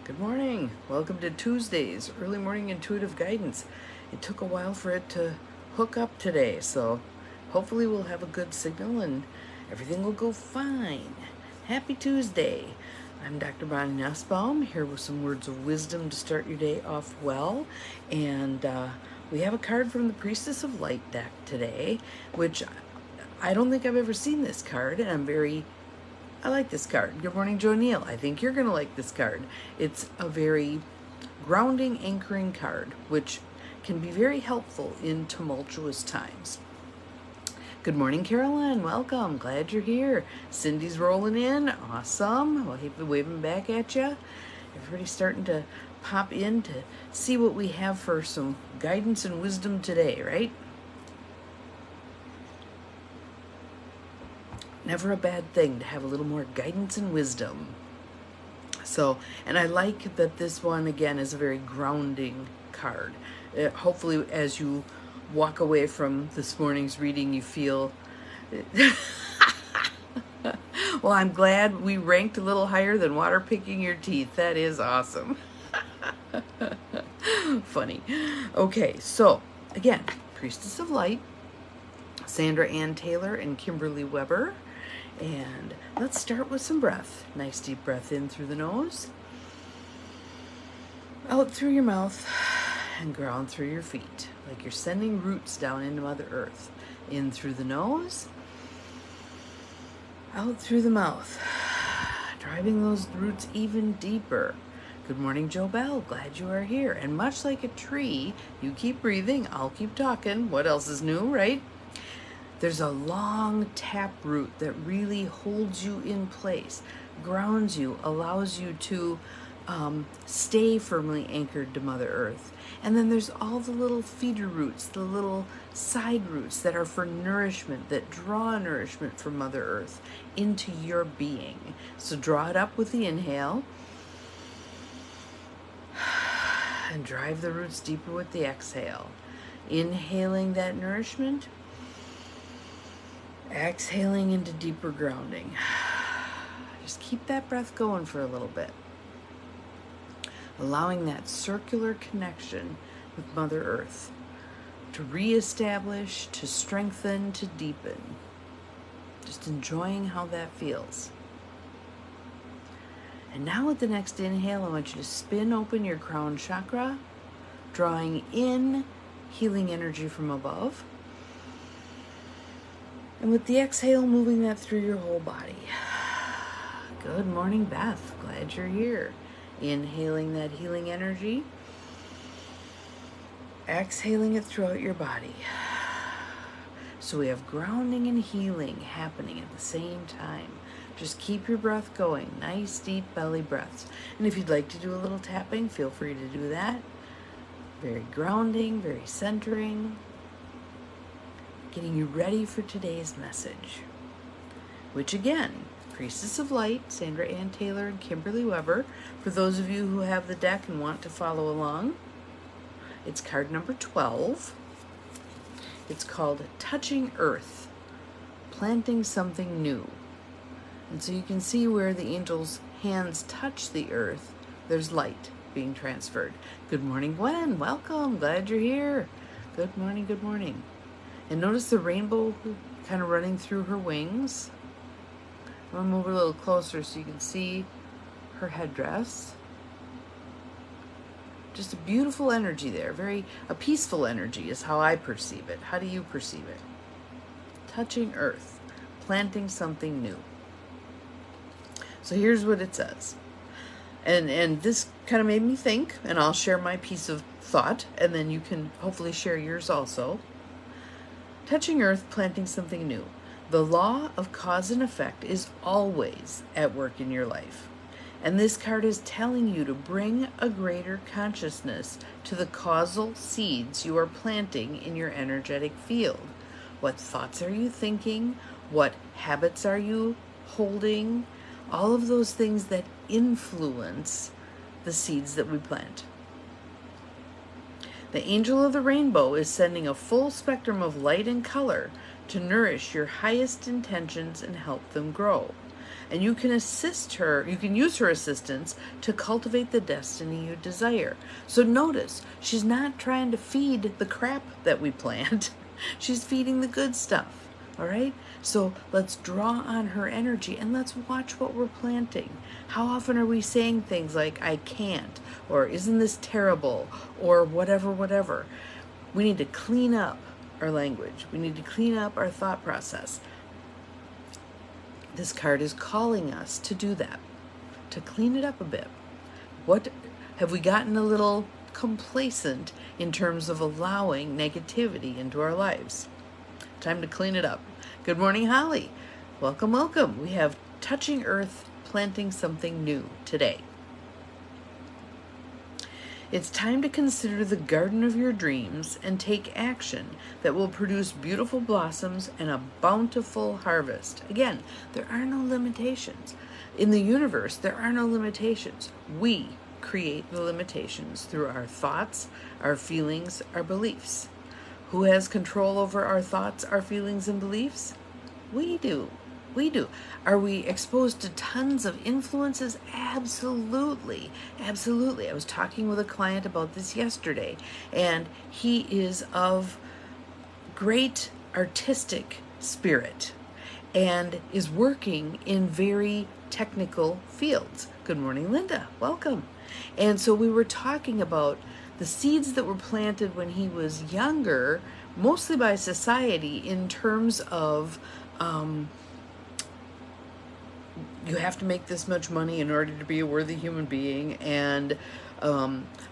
Good morning. Welcome to Tuesday's early morning intuitive guidance. It took a while for it to hook up today, so hopefully we'll have a good signal and everything will go fine. Happy Tuesday. I'm Dr. Bonnie Nussbaum, here with some words of wisdom to start your day off well. And we have a card from the Priestess of Light deck today, which I don't think I've ever seen this card, and I like this card. Good morning, Joe Neal. I think you're going to like this card. It's a very grounding, anchoring card, which can be very helpful in tumultuous times. Good morning, Carolyn. Welcome. Glad you're here. Cindy's rolling in. Awesome. Well, waving back at you. Everybody's starting to pop in to see what we have for some guidance and wisdom today, right? Never a bad thing to have a little more guidance and wisdom. So, and I like that this one, again, is a very grounding card. Hopefully, as you walk away from this morning's reading, you feel... Well, I'm glad we ranked a little higher than water picking your teeth. That is awesome. Funny. Okay, so, again, Priestess of Light, Sandra Ann Taylor and Kimberly Weber. And let's start with some breath. Nice deep breath in through the nose, out through your mouth, and ground through your feet, like you're sending roots down into Mother Earth. In through the nose, out through the mouth, driving those roots even deeper. Good morning, Joe Bell. Glad you are here. And much like a tree, you keep breathing, I'll keep talking. What else is new, right? There's a long tap root that really holds you in place, grounds you, allows you to stay firmly anchored to Mother Earth. And then there's all the little feeder roots, the little side roots that are for nourishment, that draw nourishment from Mother Earth into your being. So draw it up with the inhale and drive the roots deeper with the exhale. Inhaling that nourishment, exhaling into deeper grounding. Just keep that breath going for a little bit. Allowing that circular connection with Mother Earth to reestablish, to strengthen, to deepen. Just enjoying how that feels. And now with the next inhale, I want you to spin open your crown chakra, drawing in healing energy from above. And with the exhale, moving that through your whole body. Good morning, Beth. Glad you're here. Inhaling that healing energy. Exhaling it throughout your body. So we have grounding and healing happening at the same time. Just keep your breath going. Nice, deep belly breaths. And if you'd like to do a little tapping, feel free to do that. Very grounding, very centering. Getting you ready for today's message, which again, Priestess of Light, Sandra Ann Taylor and Kimberly Weber. For those of you who have the deck and want to follow along, it's card number 12. It's called Touching Earth, Planting Something New. And so you can see where the angel's hands touch the earth, there's light being transferred. Good morning, Gwen. Welcome. Glad you're here. Good morning, good morning. And notice the rainbow kind of running through her wings. I'm going to move a little closer so you can see her headdress. Just a beautiful energy there. A peaceful energy is how I perceive it. How do you perceive it? Touching earth, planting something new. So here's what it says. And this kind of made me think, and I'll share my piece of thought, and then you can hopefully share yours also. Touching earth, planting something new. The law of cause and effect is always at work in your life. And this card is telling you to bring a greater consciousness to the causal seeds you are planting in your energetic field. What thoughts are you thinking? What habits are you holding? All of those things that influence the seeds that we plant. The angel of the rainbow is sending a full spectrum of light and color to nourish your highest intentions and help them grow. and you can assist her, you can use her assistance to cultivate the destiny you desire. So notice, she's not trying to feed the crap that we plant. She's feeding the good stuff. All right? So let's draw on her energy and let's watch what we're planting. How often are we saying things like, I can't, or isn't this terrible, or whatever. We need to clean up our language. We need to clean up our thought process. This card is calling us to do that, to clean it up a bit. What have we gotten a little complacent in terms of allowing negativity into our lives? Time to clean it up. Good morning, Holly. Welcome. We have Touching Earth, Planting Something New today. It's time to consider the garden of your dreams and take action that will produce beautiful blossoms and a bountiful harvest. Again, there are no limitations. In the universe, there are no limitations. We create the limitations through our thoughts, our feelings, our beliefs. Who has control over our thoughts, our feelings, and beliefs? We do. Are we exposed to tons of influences? Absolutely. I was talking with a client about this yesterday, and he is of great artistic spirit and is working in very technical fields. Good morning, Linda. Welcome. And so we were talking about the seeds that were planted when he was younger, mostly by society, in terms of you have to make this much money in order to be a worthy human being, and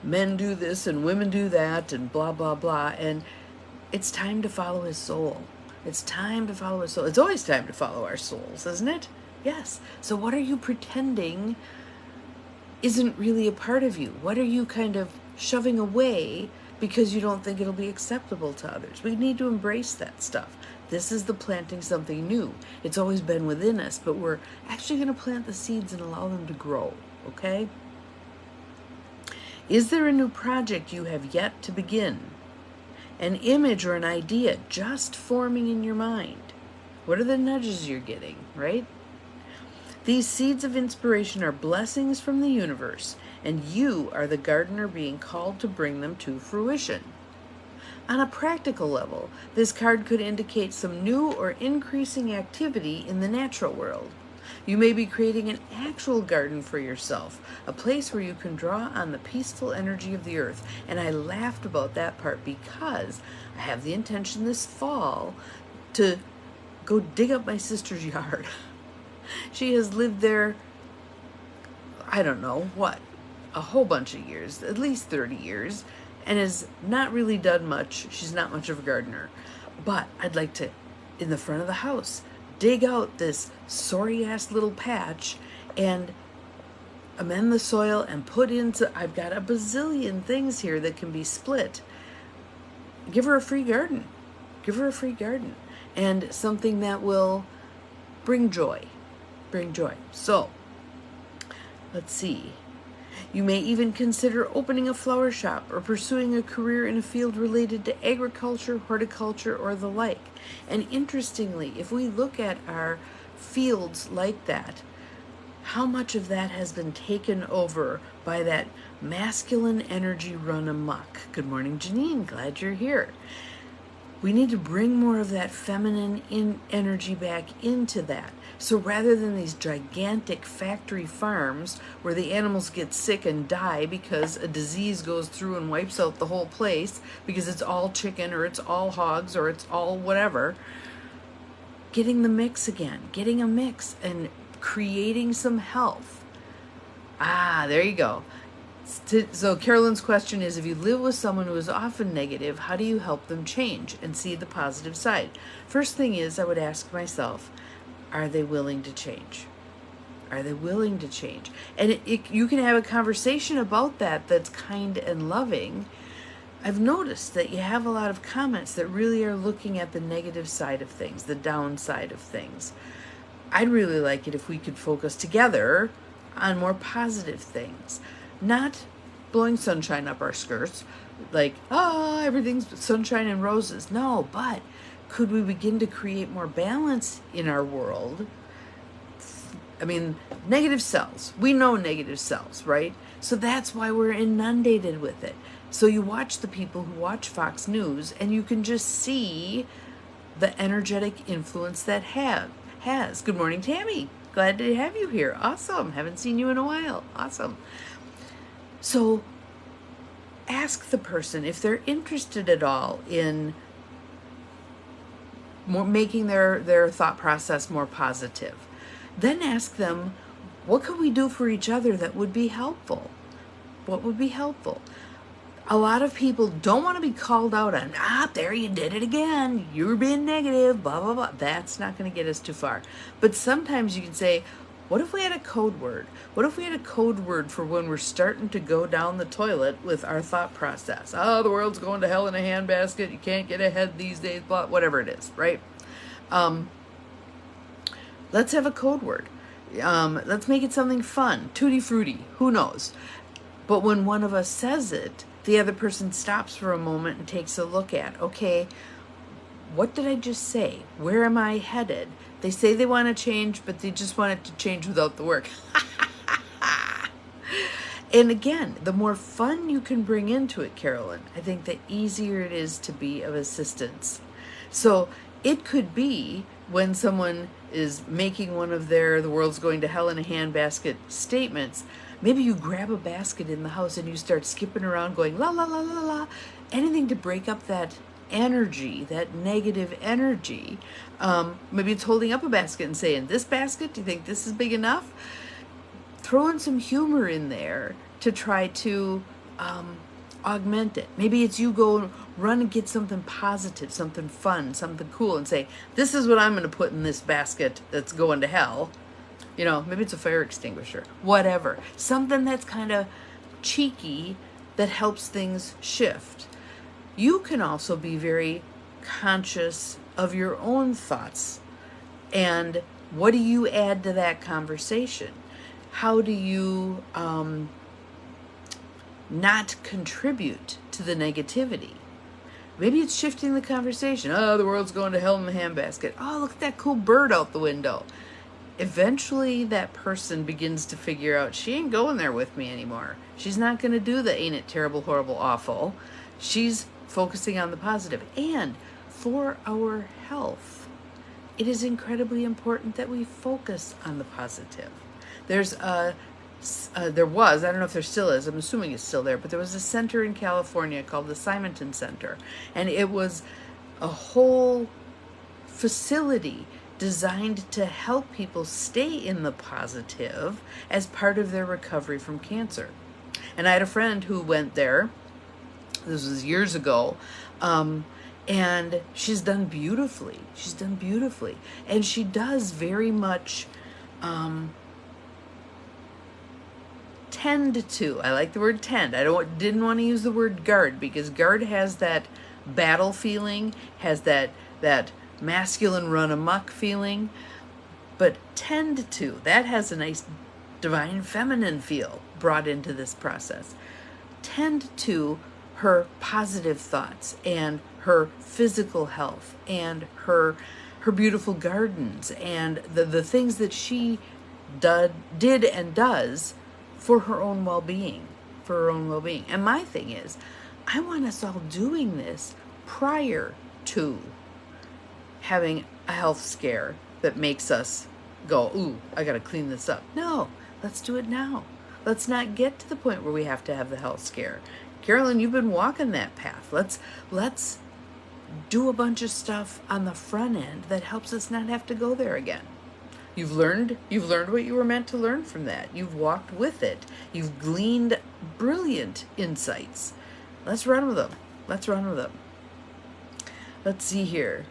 men do this and women do that, and blah, blah, blah. And it's time to follow his soul. It's always time to follow our souls, isn't it? Yes. So what are you pretending isn't really a part of you? What are you kind of shoving away because you don't think it'll be acceptable to others? We need to embrace that stuff. This is the planting something new. It's always been within us, but we're actually going to plant the seeds and allow them to grow, okay? Is there a new project you have yet to begin? An image or an idea just forming in your mind? What are the nudges you're getting, right? These seeds of inspiration are blessings from the universe, and you are the gardener being called to bring them to fruition. On a practical level, this card could indicate some new or increasing activity in the natural world. You may be creating an actual garden for yourself, a place where you can draw on the peaceful energy of the earth. And I laughed about that part because I have the intention this fall to go dig up my sister's yard. She has lived there, I don't know what, a whole bunch of years, at least 30 years, and has not really done much. She's not much of a gardener. But I'd like to, in the front of the house, dig out this sorry-ass little patch and amend the soil and put into, I've got a bazillion things here that can be split. Give her a free garden. And something that will bring joy. So, let's see. You may even consider opening a flower shop or pursuing a career in a field related to agriculture, horticulture, or the like. And interestingly, if we look at our fields like that, how much of that has been taken over by that masculine energy run amok? Good morning, Janine. Glad you're here. We need to bring more of that feminine energy back into that. So rather than these gigantic factory farms where the animals get sick and die because a disease goes through and wipes out the whole place because it's all chicken or it's all hogs or it's all whatever, getting the mix again, getting a mix and creating some health. There you go. So Carolyn's question is, if you live with someone who is often negative, how do you help them change and see the positive side? First thing is, I would ask myself, are they willing to change? And you can have a conversation about that that's kind and loving. I've noticed that you have a lot of comments that really are looking at the negative side of things, the downside of things. I'd really like it if we could focus together on more positive things. Not blowing sunshine up our skirts, like, everything's sunshine and roses. No, but could we begin to create more balance in our world I mean, negative cells. We know negative cells, right? So that's why we're inundated with it. So you watch the people who watch Fox News and you can just see the energetic influence that has. Good morning, Tammy. Glad to have you here. Awesome. Haven't seen you in a while. Awesome. So ask the person if they're interested at all in making their thought process more positive. Then ask them, what could we do for each other that would be helpful? What would be helpful? A lot of people don't want to be called out on, there you did it again. You were being negative, blah, blah, blah. That's not going to get us too far. But sometimes you can say, what if we had a code word? What if we had a code word for when we're starting to go down the toilet with our thought process? The world's going to hell in a handbasket. You can't get ahead these days, blah, whatever it is, right? Let's have a code word. Let's make it something fun. Tutti frutti. Who knows? But when one of us says it, the other person stops for a moment and takes a look at, okay, what did I just say? Where am I headed? They say they want to change, but they just want it to change without the work. And again, the more fun you can bring into it, Carolyn, I think the easier it is to be of assistance. So it could be when someone is making one of their "the world's going to hell in a handbasket" statements, maybe you grab a basket in the house and you start skipping around going la la la la la, anything to break up that energy, that negative energy. Maybe it's holding up a basket and saying, "This basket, do you think this is big enough?" Throw in some humor in there to try to augment it. Maybe it's you go run and get something positive, something fun, something cool, and say, "This is what I'm going to put in this basket that's going to hell." You know, maybe it's a fire extinguisher, whatever. Something that's kind of cheeky that helps things shift. You can also be very conscious of your own thoughts. And what do you add to that conversation? How do you not contribute to the negativity? Maybe it's shifting the conversation. The world's going to hell in a handbasket. Look at that cool bird out the window. Eventually that person begins to figure out she ain't going there with me anymore. She's not going to do the ain't it terrible, horrible, awful. She's focusing on the positive. And for our health, it is incredibly important that we focus on the positive. There was, I don't know if there still is, I'm assuming it's still there, but there was a center in California called the Simonton Center. And it was a whole facility designed to help people stay in the positive as part of their recovery from cancer. And I had a friend who went there, this was years ago, and she's done beautifully. And she does very much tend to, I like the word tend, didn't want to use the word guard, because guard has that battle feeling, has that masculine run amok feeling, but tend to, that has a nice divine feminine feel brought into this process. Tend to her positive thoughts and her physical health and her beautiful gardens and the things that she did and does for her own well-being, And my thing is, I want us all doing this prior to having a health scare that makes us go, ooh, I got to clean this up. No, let's do it now. Let's not get to the point where we have to have the health scare. Carolyn, you've been walking that path. Let's do a bunch of stuff on the front end that helps us not have to go there again. You've learned what you were meant to learn from that. You've walked with it. You've gleaned brilliant insights. Let's run with them. Let's see here.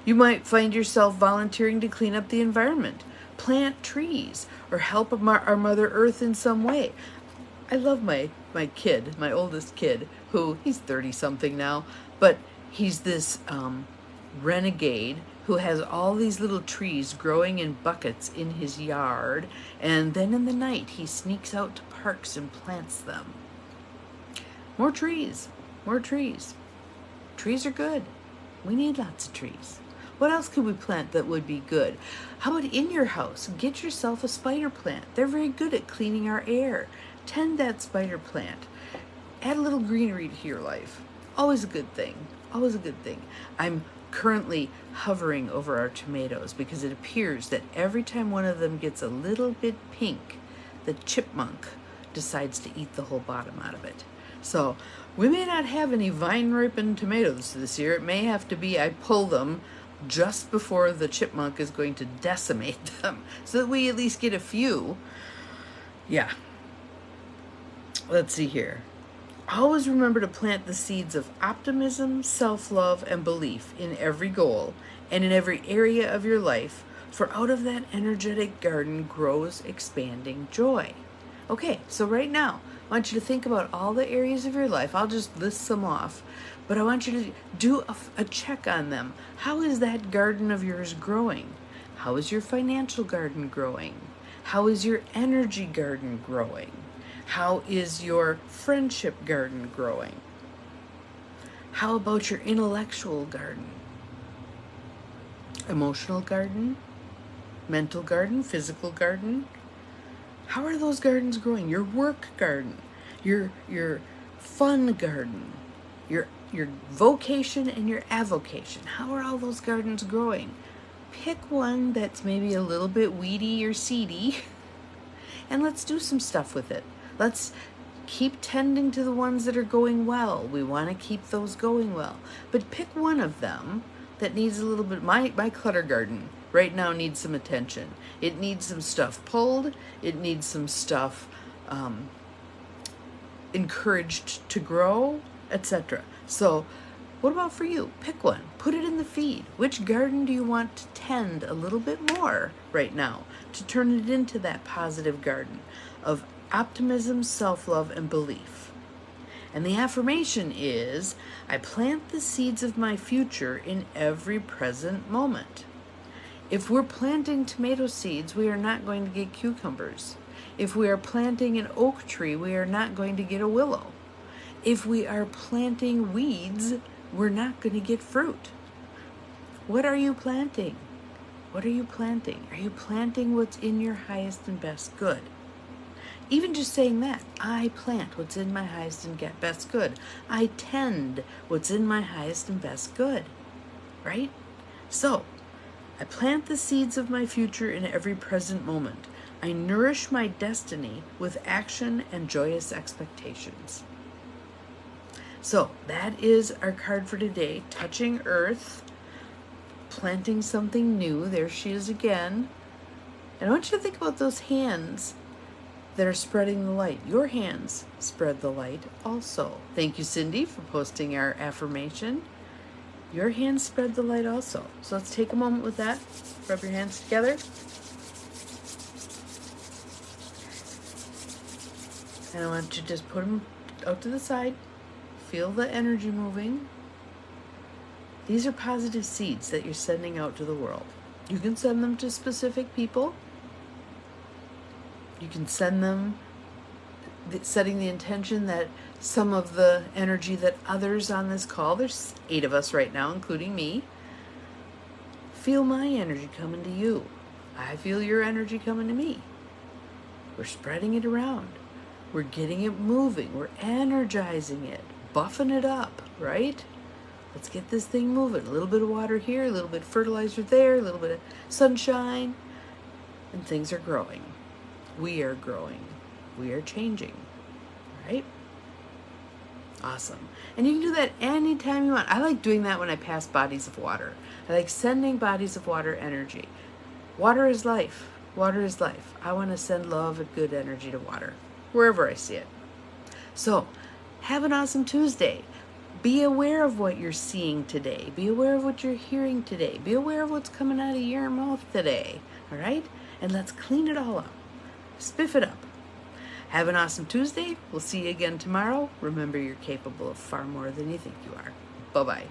You might find yourself volunteering to clean up the environment, plant trees, or help our Mother Earth in some way. I love my kid, my oldest kid, he's 30-something now, but he's this renegade who has all these little trees growing in buckets in his yard, and then in the night he sneaks out to parks and plants them. More trees. Trees are good. We need lots of trees. What else could we plant that would be good? How about in your house? Get yourself a spider plant. They're very good at cleaning our air. Tend that spider plant. Add a little greenery to your life. Always a good thing. Always a good thing. I'm currently hovering over our tomatoes because it appears that every time one of them gets a little bit pink, the chipmunk decides to eat the whole bottom out of it. So we may not have any vine-ripened tomatoes this year. It may have to be I pull them just before the chipmunk is going to decimate them so that we at least get a few. Yeah. Let's see here. Always remember to plant the seeds of optimism, self-love, and belief in every goal and in every area of your life, for out of that energetic garden grows expanding joy. Okay, so right now, I want you to think about all the areas of your life. I'll just list some off, but I want you to do a check on them. How is that garden of yours growing? How is your financial garden growing? How is your energy garden growing? How is your friendship garden growing? How about your intellectual garden? Emotional garden? Mental garden? Physical garden? How are those gardens growing? Your work garden, your fun garden, your vocation and your avocation. How are all those gardens growing? Pick one that's maybe a little bit weedy or seedy, and let's do some stuff with it. Let's keep tending to the ones that are going well. We want to keep those going well. But pick one of them that needs a little bit. My clutter garden right now needs some attention. It needs some stuff pulled. It needs some stuff encouraged to grow, etc. So what about for you? Pick one. Put it in the feed. Which garden do you want to tend a little bit more right now to turn it into that positive garden of optimism, self-love, and belief? And the affirmation is, I plant the seeds of my future in every present moment. If we're planting tomato seeds, we are not going to get cucumbers. If we are planting an oak tree, we are not going to get a willow. If we are planting weeds, we're not going to get fruit. What are you planting? What are you planting? Are you planting what's in your highest and best good? Even just saying that, I plant what's in my highest and best good. I tend what's in my highest and best good, right? So, I plant the seeds of my future in every present moment. I nourish my destiny with action and joyous expectations. So, that is our card for today. Touching Earth, planting something new. There she is again. And I want you to think about those hands that are spreading the light. Your hands spread the light also. Thank you, Cindy, for posting our affirmation. Your hands spread the light also. So let's take a moment with that. Rub your hands together. And I want you to just put them out to the side. Feel the energy moving. These are positive seeds that you're sending out to the world. You can send them to specific people. You can send them setting the intention that some of the energy that others on this call, there's 8 of us right now, including me, feel my energy coming to you. I feel your energy coming to me. We're spreading it around. We're getting it moving. We're energizing it, buffing it up, right? Let's get this thing moving. A little bit of water here, a little bit of fertilizer there, a little bit of sunshine, and things are growing. We are growing. We are changing, right? Awesome. And you can do that anytime you want. I like doing that when I pass bodies of water. I like sending bodies of water energy. Water is life. Water is life. I want to send love and good energy to water, wherever I see it. So, have an awesome Tuesday. Be aware of what you're seeing today. Be aware of what you're hearing today. Be aware of what's coming out of your mouth today. All right? And let's clean it all up. Spiff it up. Have an awesome Tuesday. We'll see you again tomorrow. Remember, you're capable of far more than you think you are. Bye-bye.